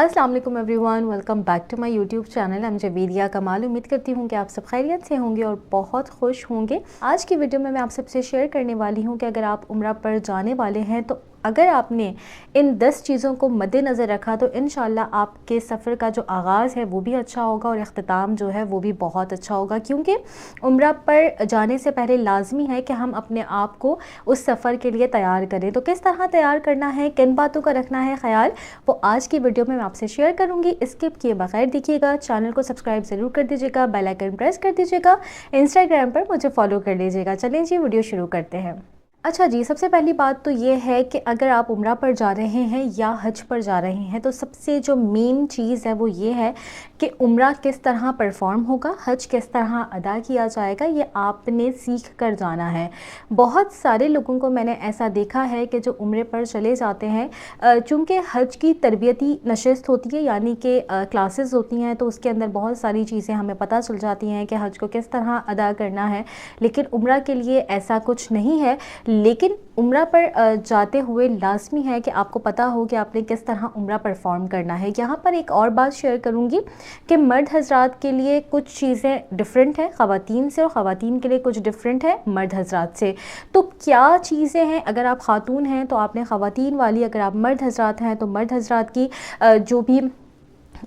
अस्सलाम वालेकुम everyone, welcome back to my YouTube channel. I'm Javeria Kamal. उम्मीद करती हूँ कि आप सब खैरियत से होंगे और बहुत खुश होंगे। आज की वीडियो में मैं आप सबसे शेयर करने वाली हूँ कि अगर आप उम्रा पर जाने वाले हैं तो अगर आपने इन 10 चीज़ों को मद्देनज़र रखा तो इंशाल्लाह आपके सफ़र का जो आगाज़ है वो भी अच्छा होगा और इख्तिताम जो है वो भी बहुत अच्छा होगा, क्योंकि उम्रा पर जाने से पहले लाजमी है कि हम अपने आप को उस सफ़र के लिए तैयार करें। तो किस तरह तैयार करना है, किन बातों का रखना है ख्याल, वो आज की वीडियो में मैं आपसे शेयर करूँगी। स्किप किए बगैर देखिएगा, चैनल को सब्सक्राइब ज़रूर कर दीजिएगा, बेल आइकन प्रेस कर दीजिएगा, इंस्टाग्राम पर मुझे फॉलो कर लीजिएगा। चलें जी, वीडियो शुरू करते हैं। अच्छा जी, सबसे पहली बात तो ये है कि अगर आप उम्रा पर जा रहे हैं या हज पर जा रहे हैं तो सबसे जो मेन चीज़ है वो ये है कि उम्रा किस तरह परफॉर्म होगा, हज किस तरह अदा किया जाएगा, ये आपने सीख कर जाना है। बहुत सारे लोगों को मैंने ऐसा देखा है कि जो उम्रे पर चले जाते हैं, चूँकि हज की तरबियती नशिस्त होती है, यानी कि क्लासेस होती हैं, तो उसके अंदर बहुत सारी चीज़ें हमें पता चल जाती हैं कि हज को किस तरह अदा करना है। लेकिन उम्रा के लिए ऐसा कुछ नहीं है। लेकिन उम्रा पर जाते हुए लाजमी है कि आपको पता हो कि आपने किस तरह उम्रा परफॉर्म करना है। यहाँ पर एक और बात शेयर करूँगी कि मर्द हजरात के लिए कुछ चीज़ें डिफरेंट हैं ख़वातीन से, और ख़वातीन के लिए कुछ डिफरेंट है मर्द हजरात से। तो क्या चीज़ें हैं, अगर आप ख़ातून हैं तो आपने ख़वातीन वाली, अगर आप मर्द हजरात हैं तो मर्द हजरात की जो भी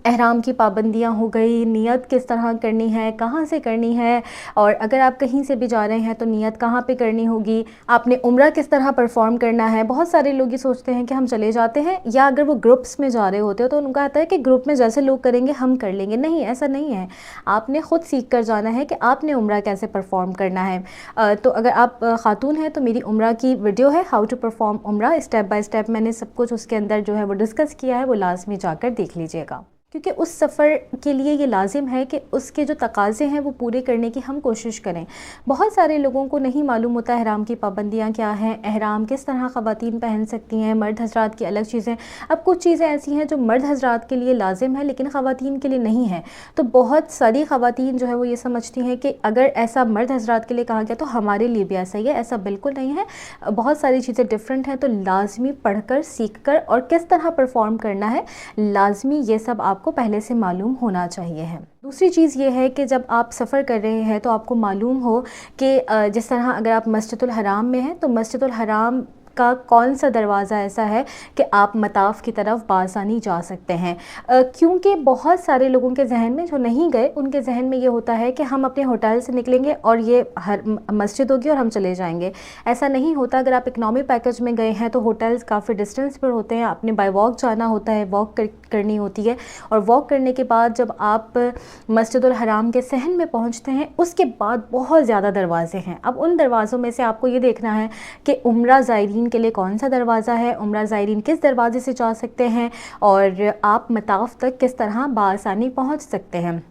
एहराम की पाबंदियाँ हो गई, नियत किस तरह करनी है, कहाँ से करनी है, और अगर आप कहीं से भी जा रहे हैं तो नियत कहाँ पे करनी होगी, आपने उम्रा किस तरह परफॉर्म करना है। बहुत सारे लोग ये सोचते हैं कि हम चले जाते हैं, या अगर वो ग्रुप्स में जा रहे होते हो तो उनका आता है कि ग्रुप में जैसे लोग करेंगे हम कर लेंगे। नहीं, ऐसा नहीं है। आपने ख़ुद सीख कर जाना है कि आपने उम्रा कैसे परफॉर्म करना है। तो अगर आप ख़ातून हैं तो मेरी उम्रा की वीडियो है, हाउ टू परफॉर्म उम्रा, स्टेप बाय स्टेप मैंने सब कुछ उसके अंदर जो है वो डिस्कस किया है, वो लाजमी जाकर देख लीजिएगा, क्योंकि उस सफ़र के लिए ये लाजिम है कि उसके जो तकाज़े हैं वो पूरे करने की हम कोशिश करें। बहुत सारे लोगों को नहीं मालूम होता एहराम की पाबंदियाँ क्या हैं, एहराम किस तरह ख़वातीन पहन सकती हैं, मर्द हजरात की अलग चीज़ें। अब कुछ चीज़ें ऐसी हैं जो मर्द हजरात के लिए लाजिम है लेकिन ख़वातीन के लिए नहीं है। तो बहुत सारी ख़वातीन जो है वो ये समझती हैं कि अगर ऐसा मर्द हजरात के लिए कहा गया तो हमारे लिए भी ऐसा ही है। ऐसा बिल्कुल नहीं है। बहुत सारी चीज़ें डिफरेंट हैं, तो लाजमी पढ़ कर, सीख कर और किस तरह परफॉर्म करना है, लाजमी ये सब आपको पहले से मालूम होना चाहिए है। दूसरी चीज़ ये है कि जब आप सफ़र कर रहे हैं तो आपको मालूम हो कि जिस तरह अगर आप मस्जिदुल हराम में हैं तो मस्जिदुल हराम का कौन सा दरवाज़ा ऐसा है कि आप मताफ़ की तरफ बासानी जा सकते हैं। क्योंकि बहुत सारे लोगों के जहन में, जो नहीं गए उनके जहन में ये होता है कि हम अपने होटल से निकलेंगे और ये हर मस्जिद होगी और हम चले जाएंगे। ऐसा नहीं होता। अगर आप इकनॉमी पैकेज में गए हैं तो होटल्स काफ़ी डिस्टेंस पर होते हैं, आपने बाय वॉक जाना होता है, वॉक करनी होती है, और वॉक करने के बाद जब आप मस्जिदुल हराम के सहन में पहुँचते हैं उसके बाद बहुत ज़्यादा दरवाज़े हैं। अब उन दरवाज़ों में से आपको ये देखना है कि उम्रा ज़ायरीन के लिए कौन सा दरवाज़ा है, उम्रा ज़ायरीन किस दरवाजे से जा सकते हैं, और आप मताफ़ तक किस तरह बआसानी पहुंच सकते हैं।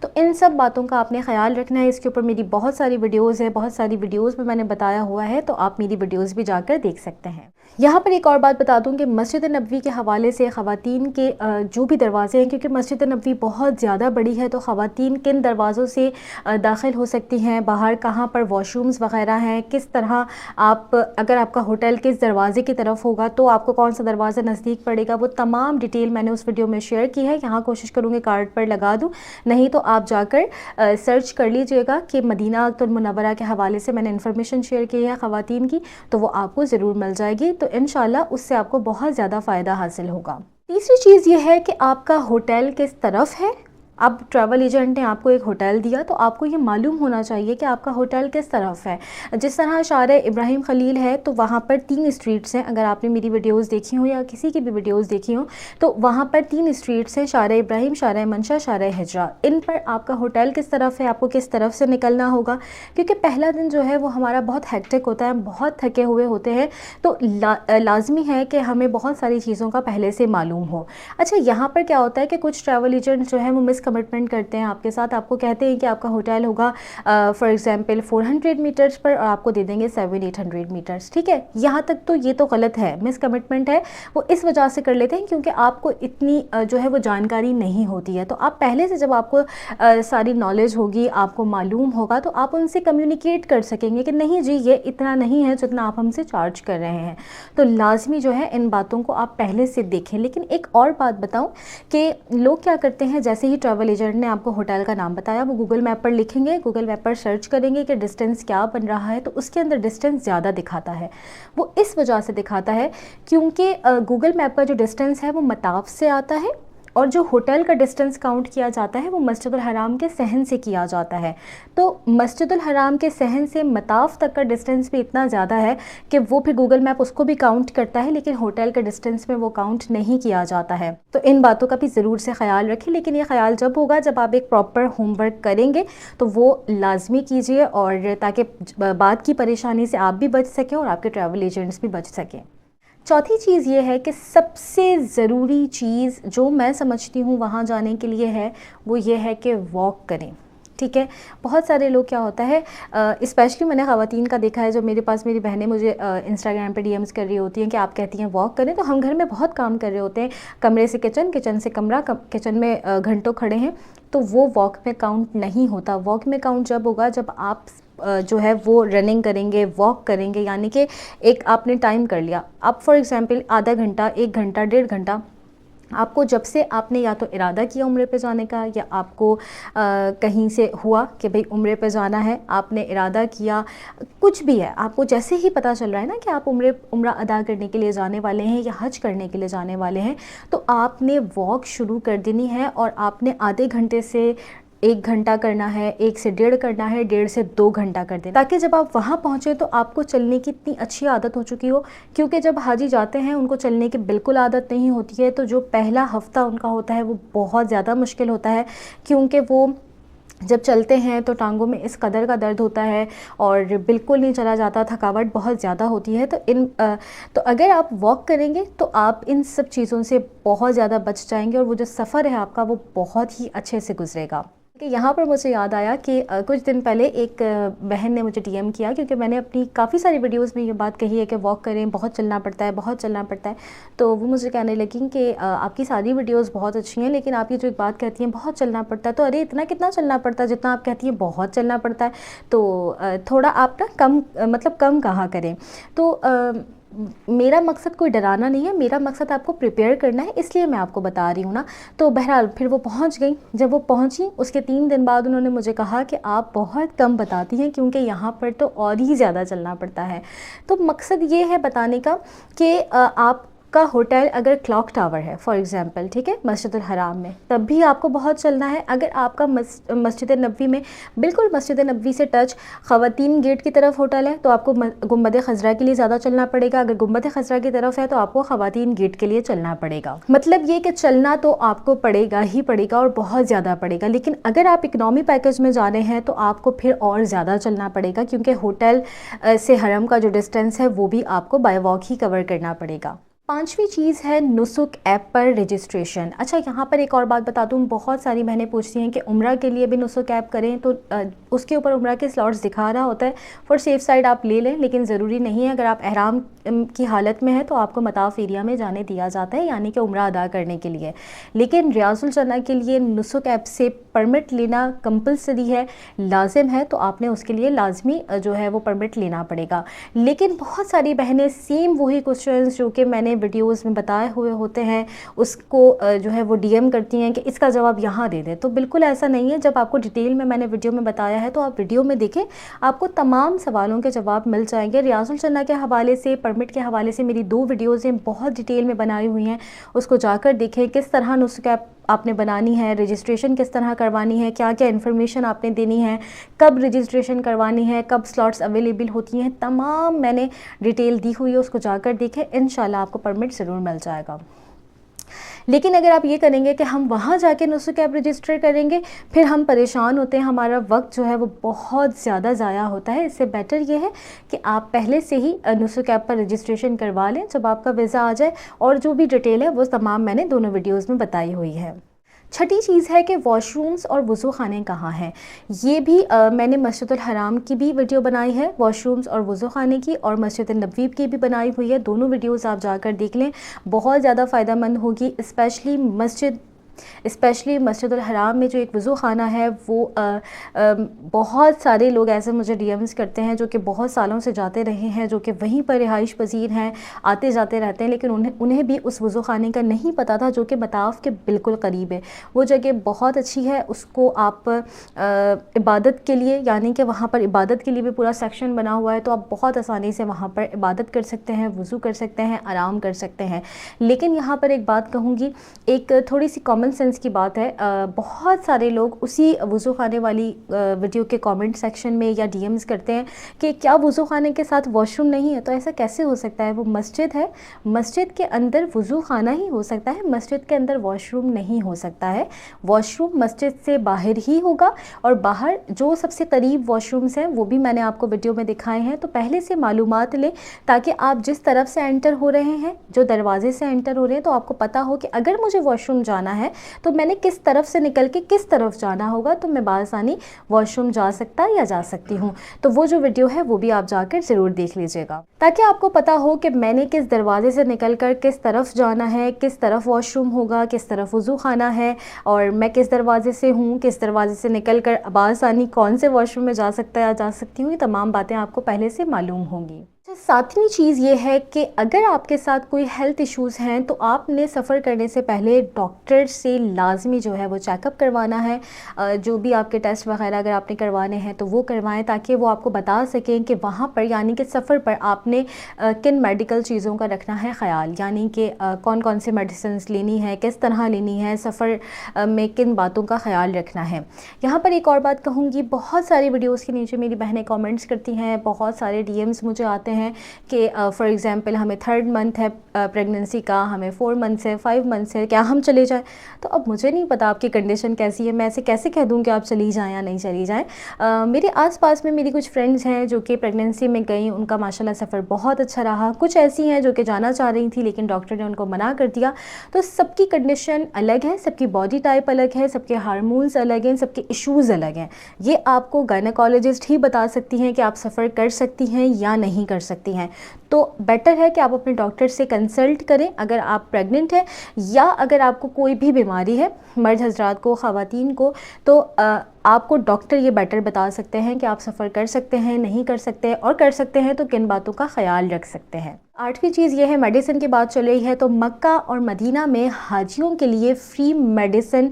तो इन सब बातों का आपने ख्याल रखना है। इसके ऊपर मेरी बहुत सारी वीडियोज़ है, बहुत सारी वीडियोज़ में मैंने बताया हुआ है, तो आप मेरी वीडियोज़ भी जाकर देख सकते हैं। यहाँ पर एक और बात बता दूँ कि मस्जिद नबवी के हवाले से ख़वातीन के जो भी दरवाज़े हैं, क्योंकि मस्जिद नबवी बहुत ज़्यादा बड़ी है, तो ख़वातीन किन दरवाज़ों से दाखिल हो सकती हैं, बाहर कहाँ पर वॉशरूम्स वग़ैरह हैं, किस तरह आप, अगर आपका होटल किस दरवाज़े की तरफ होगा तो आपको कौन सा दरवाज़ा नज़दीक पड़ेगा, वो तमाम डिटेल मैंने उस वीडियो में शेयर की है। यहाँ कोशिश करूँगी कार्ड पर लगा दूँ, नहीं तो आप जाकर सर्च कर लीजिएगा कि मदीना तुल मुनव्वरा के हवाले से मैंने इन्फॉर्मेशन शेयर की है ख़वातीन की, तो वो आपको ज़रूर मिल जाएगी। तो इंशाल्लाह उससे आपको बहुत ज़्यादा फ़ायदा हासिल होगा। तीसरी चीज़ ये है कि आपका होटल किस तरफ है। अब ट्रैवल एजेंट ने आपको एक होटल दिया तो आपको ये मालूम होना चाहिए कि आपका होटल किस तरफ है। जिस तरह शारे इब्राहिम खलील है तो वहाँ पर 3 स्ट्रीट्स हैं। अगर आपने मेरी वीडियोस देखी हो या किसी की भी वीडियोस देखी हो तो वहाँ पर 3 स्ट्रीट्स हैं, शारे इब्राहिम, शारे मंशा, शारे हिजरा। इन पर आपका होटल किस तरफ है, आपको किस तरफ से निकलना होगा, क्योंकि पहला दिन जो है वो हमारा बहुत हेक्टिक होता है, हम बहुत थके हुए होते हैं, तो लाजमी है कि हमें बहुत सारी चीज़ों का पहले से मालूम हो। अच्छा, यहाँ पर क्या होता है कि कुछ ट्रैवल एजेंट जो है वो कमिटमेंट करते हैं आपके साथ, आपको कहते हैं कि आपका होटल होगा फॉर एग्जांपल 400 मीटर्स पर और आपको दे देंगे 700-800 मीटर्स, ठीक है। यहाँ तक तो ये तो गलत है, मिस कमिटमेंट है। वो इस वजह से कर लेते हैं क्योंकि आपको इतनी जो है वो जानकारी नहीं होती है। तो आप पहले से जब आपको सारी नॉलेज होगी, आपको मालूम होगा, तो आप उनसे कम्युनिकेट कर सकेंगे कि नहीं जी ये इतना नहीं है जितना आप हमसे चार्ज कर रहे हैं। तो लाजमी जो है इन बातों को आप पहले से देखें। लेकिन एक और बात बताऊं कि लोग क्या करते हैं, जैसे ही ट्रैवल एजेंट ने आपको होटल का नाम बताया, वो गूगल मैप पर लिखेंगे, गूगल मैप पर सर्च करेंगे कि डिस्टेंस क्या बन रहा है, तो उसके अंदर डिस्टेंस ज़्यादा दिखाता है। वो इस वजह से दिखाता है क्योंकि गूगल मैप का जो डिस्टेंस है वो मताफ से आता है, और जो होटल का डिस्टेंस काउंट किया जाता है वो मस्जिदुल हराम के सहन से किया जाता है। तो मस्जिदुल हराम के सहन से मताफ तक का डिस्टेंस भी इतना ज़्यादा है कि वो फिर गूगल मैप उसको भी काउंट करता है, लेकिन होटल के डिस्टेंस में वो काउंट नहीं किया जाता है। तो इन बातों का भी ज़रूर से ख्याल रखें। लेकिन ये ख्याल जब होगा जब आप एक प्रॉपर होमवर्क करेंगे, तो वो लाजमी कीजिए, और ताकि बाद की परेशानी से आप भी बच सकें और आपके ट्रैवल एजेंट्स भी बच सकें। चौथी चीज़ ये है कि सबसे ज़रूरी चीज़ जो मैं समझती हूँ वहाँ जाने के लिए है, वो ये है कि वॉक करें, ठीक है। बहुत सारे लोग क्या होता है, स्पेशली मैंने ख़वातीन का देखा है, जो मेरे पास मेरी बहनें मुझे इंस्टाग्राम पे डीएम्स कर रही होती हैं कि आप कहती हैं वॉक करें, तो हम घर में बहुत काम कर रहे होते हैं, कमरे से किचन, किचन से कमरा, किचन में घंटों खड़े हैं, तो वो वॉक में काउंट नहीं होता। वॉक में काउंट जब होगा जब आप जो है वो रनिंग करेंगे, वॉक करेंगे, यानी कि एक आपने टाइम कर लिया। आप फॉर एग्जांपल आधा घंटा, 1 घंटा, 1.5 घंटा, आपको जब से आपने या तो इरादा किया उम्रे पे जाने का, या आपको कहीं से हुआ कि भाई उम्रे पे जाना है, आपने इरादा किया, कुछ भी है, आपको जैसे ही पता चल रहा है ना कि आप उम्रा अदा करने के लिए जाने वाले हैं या हज करने के लिए जाने वाले हैं, तो आपने वॉक शुरू कर देनी है। और आपने आधे घंटे से 1 घंटा करना है, 1 से 1.5 करना है, 1.5 से 2 घंटा कर दें, ताकि जब आप वहाँ पहुँचे तो आपको चलने की इतनी अच्छी आदत हो चुकी हो। क्योंकि जब हाजी जाते हैं उनको चलने की बिल्कुल आदत नहीं होती है, तो जो पहला हफ़्ता उनका होता है वो बहुत ज़्यादा मुश्किल होता है, क्योंकि वो जब चलते हैं तो टांगों में इस कदर का दर्द होता है और बिल्कुल नहीं चला जाता, थकावट बहुत ज़्यादा होती है। तो अगर आप वॉक करेंगे तो आप इन सब चीज़ों से बहुत ज़्यादा बच जाएंगे, और वो जो सफ़र है आपका वो बहुत ही अच्छे से गुजरेगा। कि यहाँ पर मुझे याद आया कि कुछ दिन पहले एक बहन ने मुझे डीएम किया, क्योंकि मैंने अपनी काफ़ी सारी वीडियोस में ये बात कही है कि वॉक करें, बहुत चलना पड़ता है, बहुत चलना पड़ता है। तो वो मुझे कहने लगी कि आपकी सारी वीडियोस बहुत अच्छी हैं, लेकिन आप ये जो एक बात कहती हैं बहुत चलना पड़ता है, तो अरे इतना कितना चलना पड़ता है, जितना आप कहती हैं बहुत चलना पड़ता है, तो थोड़ा आप ना कम, मतलब कम कहा करें। तो मेरा मकसद कोई डराना नहीं है, मेरा मकसद आपको प्रिपेयर करना है, इसलिए मैं आपको बता रही हूँ ना। तो बहरहाल फिर वो पहुँच गई। जब वो पहुँची उसके 3 दिन बाद उन्होंने मुझे कहा कि आप बहुत कम बताती हैं, क्योंकि यहाँ पर तो और ही ज़्यादा चलना पड़ता है। तो मकसद ये है बताने का कि आप का होटल अगर क्लॉक टावर है फॉर एग्जांपल, ठीक है, मस्जिदुल हराम में, तब भी आपको बहुत चलना है। अगर आपका मस्जिद नबवी में, बिल्कुल मस्जिद नबवी से टच ख़वातीन गेट की तरफ होटल है, तो आपको गुंबद खज़रा के लिए ज़्यादा चलना पड़ेगा। अगर गुंबद खज़रा की तरफ है तो आपको ख़वातीन गेट के लिए चलना पड़ेगा। मतलब ये कि चलना तो आपको पड़ेगा ही पड़ेगा, और बहुत ज़्यादा पड़ेगा। लेकिन अगर आप इकनॉमी पैकेज में जा रहे हैं तो आपको फिर और ज़्यादा चलना पड़ेगा, क्योंकि होटल से हरम का जो डिस्टेंस है वो भी आपको बाय वॉक ही कवर करना पड़ेगा। 5वीं चीज़ है नुसुक ऐप पर रजिस्ट्रेशन। अच्छा, यहाँ पर एक और बात बता दूँ, बहुत सारी बहनें पूछती हैं कि उम्रा के लिए भी नुसुक ऐप करें, तो उसके ऊपर उम्रा के स्लॉट्स दिखा रहा होता है। फॉर सेफ साइड आप ले लें, लेकिन ज़रूरी नहीं है। अगर आप एहराम की हालत में है तो आपको मताफ एरिया में जाने दिया जाता है, यानी कि उम्रा अदा करने के लिए। लेकिन रियाजुल जन्ना के लिए नुसुक ऐप से परमिट लेना कंपलसरी है, लाजिम है, तो आपने उसके लिए लाजमी जो है वो परमिट लेना पड़ेगा। लेकिन बहुत सारी बहनें सेम वही क्वेश्चन जो कि मैंने वीडियोस में बताए हुए होते हैं, उसको जो है वो डीएम करती हैं कि इसका जवाब यहाँ दे दें। तो बिल्कुल ऐसा नहीं है। जब आपको डिटेल में मैंने वीडियो में बताया है तो आप वीडियो में देखें, आपको तमाम सवालों के जवाब मिल जाएंगे। रियाजुल जन्ना के हवाले से, परमिट के हवाले से मेरी 2 वीडियोज़ हैं, बहुत डिटेल में बनाई हुई हैं, उसको जाकर देखें। किस तरह नुस्खा आपने बनानी है, रजिस्ट्रेशन किस तरह करवानी है, क्या क्या इन्फॉर्मेशन आपने देनी है, कब रजिस्ट्रेशन करवानी है, कब स्लॉट्स अवेलेबल होती हैं, तमाम मैंने डिटेल दी हुई है, उसको जाकर देखें। इंशाल्लाह आपको परमिट ज़रूर मिल जाएगा। लेकिन अगर आप ये करेंगे कि हम वहाँ जाके नुस्खा ऐप रजिस्टर करेंगे, फिर हम परेशान होते हैं, हमारा वक्त जो है वो बहुत ज़्यादा ज़ाया होता है। इससे बेटर ये है कि आप पहले से ही नुस्खा ऐप पर रजिस्ट्रेशन करवा लें जब आपका वीज़ा आ जाए, और जो भी डिटेल है वो तमाम मैंने दोनों वीडियोज़ में बताई हुई है। چھٹی چیز ہے کہ واش رومز اور وضو خانے کہاں ہیں. یہ بھی میں نے مسجد الحرام کی بھی ویڈیو بنائی ہے, واش رومز اور وضو خانے کی, اور مسجد النبوی کی بھی بنائی ہوئی ہے. دونوں ویڈیوز آپ جا کر دیکھ لیں, بہت زیادہ فائدہ مند ہوگی. اسپیشلی مسجد الحرام میں جو ایک وضو خانہ ہے وہ بہت سارے لوگ ایسے مجھے ڈی ایمز کرتے ہیں جو کہ بہت سالوں سے جاتے رہے ہیں, جو کہ وہیں پر رہائش پذیر ہیں, آتے جاتے رہتے ہیں, لیکن انہیں بھی اس وضو خانے کا نہیں پتہ تھا, جو کہ مطاف کے بالکل قریب ہے. وہ جگہ بہت اچھی ہے, اس کو آپ عبادت کے لیے, یعنی کہ وہاں پر عبادت کے لیے بھی پورا سیکشن بنا ہوا ہے, تو آپ بہت آسانی سے وہاں پر عبادت کر سکتے ہیں, وضو کر سکتے ہیں, آرام کر سکتے ہیں. لیکن یہاں پر ایک بات کہوں گی, ایک تھوڑی سی کامن سینس کی بات ہے. بہت سارے لوگ اسی وضو خانے والی ویڈیو کے کامنٹ سیکشن میں یا ڈی ایمز کرتے ہیں کہ کیا وضو خانے کے ساتھ واش روم نہیں ہے؟ تو ایسا کیسے ہو سکتا ہے؟ وہ مسجد ہے, مسجد کے اندر وضو خانہ ہی ہو سکتا ہے, مسجد کے اندر واش روم نہیں ہو سکتا ہے. واش روم مسجد سے باہر ہی ہوگا, اور باہر جو سب سے قریب واش رومز ہیں وہ بھی میں نے آپ کو ویڈیو میں دکھائے ہیں. تو پہلے سے معلومات لیں تاکہ آپ جس طرف سے انٹر ہو رہے ہیں, جو دروازے سے انٹر ہو رہے ہیں, تو آپ کو پتہ ہو کہ اگر مجھے واش روم جانا ہے تو میں نے کس طرف سے نکل کے کس طرف جانا ہوگا, تو میں بآسانی واش روم جا سکتا یا جا سکتی ہوں. تو وہ جو ویڈیو ہے وہ بھی آپ جا کر ضرور دیکھ لیجئے گا, تاکہ آپ کو پتہ ہو کہ میں نے کس دروازے سے نکل کر کس طرف جانا ہے, کس طرف واش روم ہوگا, کس طرف وضو خانہ ہے, اور میں کس دروازے سے ہوں, کس دروازے سے نکل کر بآسانی کون سے واش روم میں جا سکتا یا جا سکتی ہوں. یہ تمام باتیں آپ کو پہلے سے معلوم ہوں گی. ساتویں چیز یہ ہے کہ اگر آپ کے ساتھ کوئی ہیلتھ ایشوز ہیں تو آپ نے سفر کرنے سے پہلے ڈاکٹر سے لازمی جو ہے وہ چیک اپ کروانا ہے. جو بھی آپ کے ٹیسٹ وغیرہ اگر آپ نے کروانے ہیں تو وہ کروائیں, تاکہ وہ آپ کو بتا سکیں کہ وہاں پر, یعنی کہ سفر پر آپ نے کن میڈیکل چیزوں کا رکھنا ہے خیال, یعنی کہ کون کون سی میڈیسنز لینی ہے, کس طرح لینی ہے, سفر میں کن باتوں کا خیال رکھنا ہے. یہاں پر ایک اور بات کہوں گی, بہت ساری ویڈیوز کے نیچے میری بہنیں کامنٹس کرتی ہیں, بہت سارے ڈی ایمز مجھے آتے ہیں کہ فار ایگزامپل ہمیں 3rd منتھ ہے پریگننسی کا, ہمیں 4 منتھس ہے, 5 منتھس ہے, کیا ہم چلے جائیں؟ تو اب مجھے نہیں پتا آپ کی کنڈیشن کیسی ہے, میں ایسے کیسے کہہ دوں کہ آپ چلی جائیں یا نہیں چلی جائیں. میرے آس پاس میں میری کچھ فرینڈز ہیں جو کہ پریگننسی میں گئیں, ان کا ماشاءاللہ سفر بہت اچھا رہا. کچھ ایسی ہیں جو کہ جانا چاہ رہی تھیں لیکن ڈاکٹر نے ان کو منع کر دیا. تو سب کی کنڈیشن الگ ہے, سب کی باڈی ٹائپ الگ ہے, سب کے ہارمونز الگ ہیں, سب کے ایشوز الگ ہیں. یہ آپ کو گائنیکالوجسٹ ہی بتا سکتی ہیں کہ آپ سفر کر سکتی ہیں یا نہیں کر سکتی ہیں. تو بیٹر ہے کہ آپ اپنے ڈاکٹر سے کنسلٹ کریں اگر آپ پریگننٹ ہیں, یا اگر آپ کو کوئی بھی بیماری ہے, مرد حضرات کو, خواتین کو, تو آپ کو ڈاکٹر یہ بیٹر بتا سکتے ہیں کہ آپ سفر کر سکتے ہیں, نہیں کر سکتے, اور کر سکتے ہیں تو کن باتوں کا خیال رکھ سکتے ہیں. 8ویں چیز یہ ہے, میڈیسن کی بات چل رہی ہے, تو مکہ اور مدینہ میں حاجیوں کے لیے فری میڈیسن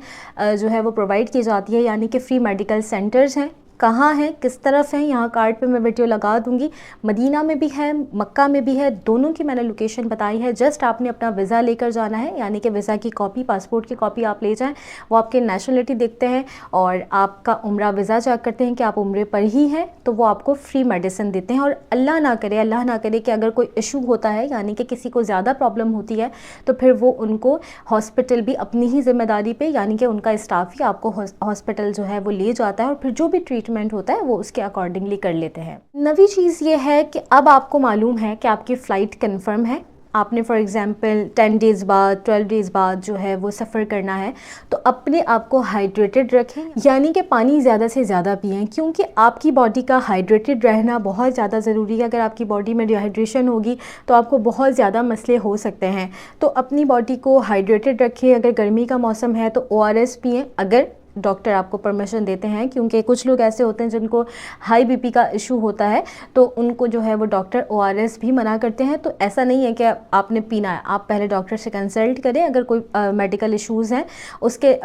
جو ہے وہ پرووائڈ کی جاتی ہے, یعنی کہ فری میڈیکل سینٹرز ہیں. کہاں ہیں, کس طرف ہیں, یہاں کارڈ پہ میں ویڈیو لگا دوں گی. مدینہ میں بھی ہے, مکہ میں بھی ہے, دونوں کی میں نے لوکیشن بتائی ہے. جسٹ آپ نے اپنا ویزا لے کر جانا ہے, یعنی کہ ویزا کی کاپی, پاسپورٹ کی کاپی آپ لے جائیں, وہ آپ کے نیشنلٹی دیکھتے ہیں اور آپ کا عمرہ ویزا چیک کرتے ہیں کہ آپ عمرے پر ہی ہیں, تو وہ آپ کو فری میڈیسن دیتے ہیں. اور اللہ نہ کرے کہ اگر کوئی ایشو ہوتا ہے, یعنی کہ کسی کو زیادہ پرابلم ہوتی ہے, تو پھر وہ ان کو ہاسپٹل بھی اپنی ہی ذمہ داری پہ, یعنی کہ ان کا اسٹاف ہی آپ کو ہاسپٹل جو ہے وہ لے جاتا ہے, اور پھر جو بھی ٹریٹمنٹ ہوتا ہے وہ اس کے اکارڈنگلی کر لیتے ہیں. 9ویں چیز یہ ہے کہ اب آپ کو معلوم ہے کہ آپ کی فلائٹ کنفرم ہے. آپ نے فار ایگزامپل 10 ڈیز بعد 12 ڈیز بعد جو ہے وہ سفر کرنا ہے, تو اپنے آپ کو ہائیڈریٹڈ رکھیں, یعنی کہ پانی زیادہ سے زیادہ پئیں, کیونکہ آپ کی باڈی کا ہائیڈریٹڈ رہنا بہت زیادہ ضروری ہے. اگر آپ کی باڈی میں ڈیہائیڈریشن ہوگی تو آپ کو بہت زیادہ مسئلے ہو سکتے ہیں. تو اپنی باڈی کو ہائیڈریٹڈ رکھیں. اگر گرمی کا موسم ہے تو ORS پئیں, اگر ڈاکٹر آپ کو پرمیشن دیتے ہیں, کیونکہ کچھ لوگ ایسے ہوتے ہیں جن کو ہائی بی پی کا ایشو ہوتا ہے, تو ان کو جو ہے وہ ڈاکٹر ORS بھی منع کرتے ہیں. تو ایسا نہیں ہے کہ آپ نے پینا ہے, آپ پہلے ڈاکٹر سے کنسلٹ کریں. اگر کوئی میڈیکل ایشوز ہیں, اس کے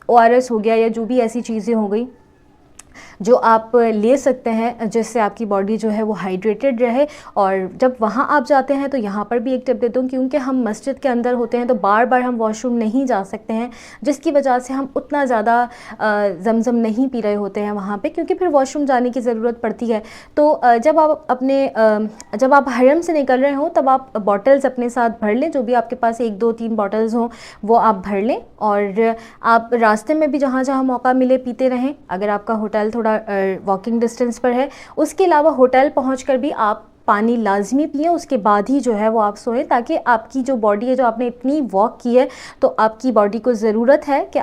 ORS ہو گیا یا جو بھی ایسی چیزیں ہو گئی جو آپ لے سکتے ہیں, جس سے آپ کی باڈی جو ہے وہ ہائیڈریٹڈ رہے. اور جب وہاں آپ جاتے ہیں تو یہاں پر بھی ایک ٹپ دیتا ہوں, کیونکہ ہم مسجد کے اندر ہوتے ہیں تو بار بار ہم واش روم نہیں جا سکتے ہیں, جس کی وجہ سے ہم اتنا زیادہ زمزم نہیں پی رہے ہوتے ہیں وہاں پہ, کیونکہ پھر واش روم جانے کی ضرورت پڑتی ہے. تو جب آپ حرم سے نکل رہے ہوں تب آپ بوٹلز اپنے ساتھ بھر لیں, جو بھی آپ کے پاس 1 2 3 بوٹلز ہوں وہ آپ بھر لیں, اور آپ راستے میں بھی جہاں جہاں موقع ملے پیتے رہیں. اگر آپ کا ہوٹل تھوڑا واکنگ ڈسٹینس پر ہے, اس کے علاوہ ہوٹل پہنچ کر بھی آپ پانی لازمی پئیں، اس کے بعد ہی جو ہے وہ آپ سوئیں، تاکہ آپ کی جو باڈی ہے، جو آپ نے اتنی واک کی ہے تو آپ کی باڈی کو ضرورت ہے کہ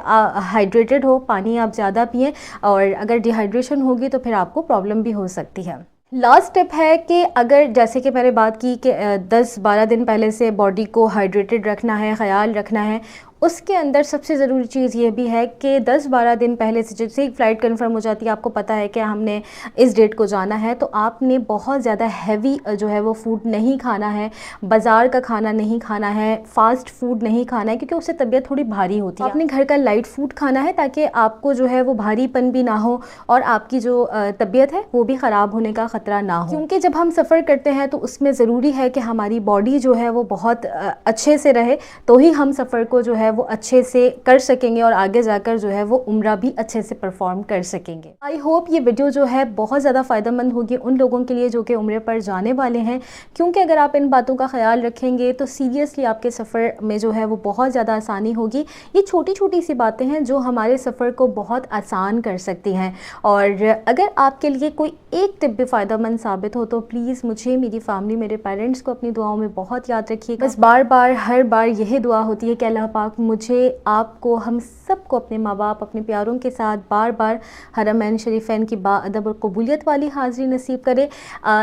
ہائیڈریٹڈ ہو، پانی آپ زیادہ پئیں، اور اگر ڈی ہائیڈریشن ہوگی تو پھر آپ کو پرابلم بھی ہو سکتی ہے۔ لاسٹ ٹپ ہے کہ اگر جیسے کہ میں نے بات کی کہ 10-12 دن پہلے سے باڈی کو ہائیڈریٹڈ رکھنا ہے، خیال رکھنا ہے، اس کے اندر سب سے ضروری چیز یہ بھی ہے کہ 10-12 دن پہلے سے جیسے فلائٹ کنفرم ہو جاتی ہے، آپ کو پتہ ہے کہ ہم نے اس ڈیٹ کو جانا ہے، تو آپ نے بہت زیادہ ہیوی جو ہے وہ فوڈ نہیں کھانا ہے، بازار کا کھانا نہیں کھانا ہے، فاسٹ فوڈ نہیں کھانا ہے، کیونکہ اس سے طبیعت تھوڑی بھاری ہوتی ہے۔ آپ نے گھر کا لائٹ فوڈ کھانا ہے تاکہ آپ کو جو ہے وہ بھاری پن بھی نہ ہو اور آپ کی جو طبیعت ہے وہ بھی خراب ہونے کا خطرہ نہ ہو، کیونکہ جب ہم سفر کرتے ہیں تو اس میں ضروری ہے کہ ہماری باڈی جو ہے وہ بہت اچھے سے رہے، تو ہی ہم سفر کو جو ہے وہ اچھے سے کر سکیں گے اور آگے جا کر جو ہے وہ عمرہ بھی اچھے سے پرفارم کر سکیں گے۔ آئی ہوپ یہ ویڈیو جو ہے بہت زیادہ فائدہ مند ہوگی ان لوگوں کے لیے جو کہ عمرے پر جانے والے ہیں، کیونکہ اگر آپ ان باتوں کا خیال رکھیں گے تو سیریسلی آپ کے سفر میں جو ہے وہ بہت زیادہ آسانی ہوگی۔ یہ چھوٹی چھوٹی سی باتیں ہیں جو ہمارے سفر کو بہت آسان کر سکتی ہیں، اور اگر آپ کے لیے کوئی ایک ٹپ بھی فائدہ مند ثابت ہو تو پلیز مجھے، میری فیملی، میرے پیرنٹس کو اپنی دعاؤں میں بہت یاد رکھیے گا۔ بس بار بار ہر بار یہی دعا ہوتی ہے کہ اللہ پاک مجھے، آپ کو، ہم سب کو، اپنے ماں باپ، اپنے پیاروں کے ساتھ بار بار حرمین شریفین کی با ادب اور قبولیت والی حاضری نصیب کرے۔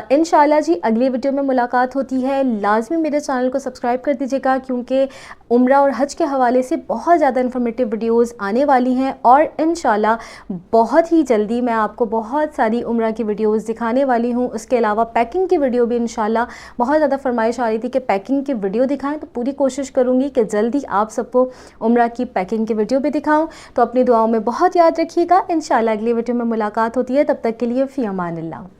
انشاءاللہ جی اگلی ویڈیو میں ملاقات ہوتی ہے۔ لازمی میرے چینل کو سبسکرائب کر دیجیے گا، کیونکہ عمرہ اور حج کے حوالے سے بہت زیادہ انفارمیٹیو ویڈیوز آنے والی ہیں، اور انشاءاللہ بہت ہی جلدی میں آپ کو بہت ساری عمرہ کی ویڈیوز دکھانے والی ہوں۔ اس کے علاوہ پیکنگ کی ویڈیو بھی انشاءاللہ بہت زیادہ فرمائش آ رہی تھی کہ پیکنگ کی ویڈیو دکھائیں، تو پوری کوشش کروں گی کہ جلدی آپ سب کو عمرہ کی پیکنگ کی ویڈیو بھی دکھاؤں۔ تو اپنی دعاؤں میں بہت یاد رکھیے گا۔ انشاءاللہ اگلی ویڈیو میں ملاقات ہوتی ہے، تب تک کے لیے فی امان اللہ۔